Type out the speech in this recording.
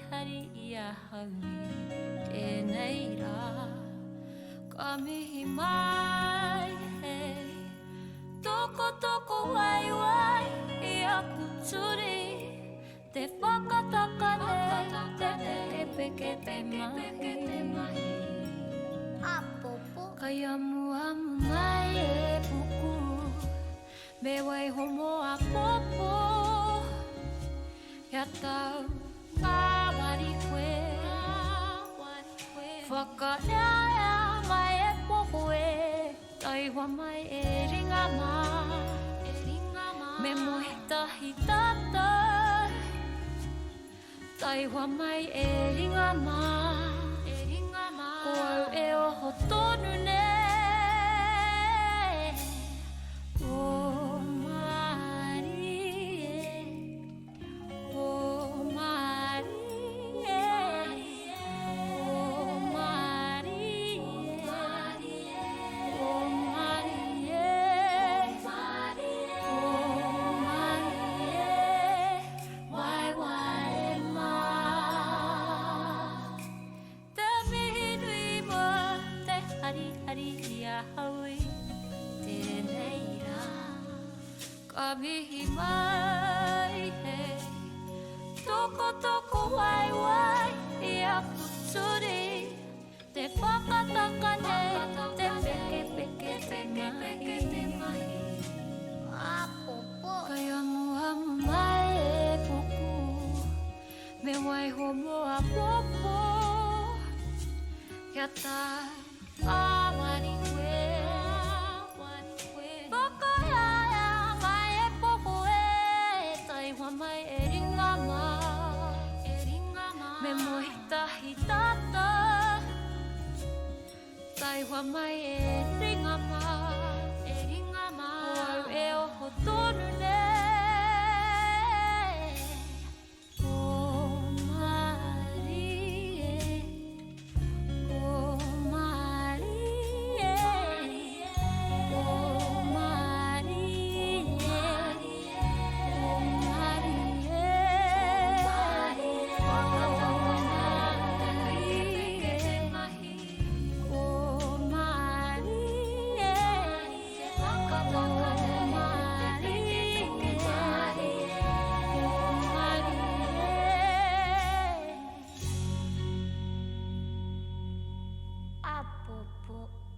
hari ia hawi e nei rā ka mihi mai hei toko toko wai wai i aku turi te whakataka nei te peke mahi kai amu amu mai e puku me wai homo a popo ia tau awari koe whakaea mai e popo e taiwa mai e ringa ma me mohi tahi tata taiwa mai e ringa ma ko au e oho tonu ne ka mihi mai hei toko toko wai wai i aku turi te whakataka nei te peke mahi kai amu amu mai e puku me wai homo a popo kia tai awari koe mai e ringa ma me mohi tahi tata taiwa mai e ringa ma o au e oho tonu ne Apopo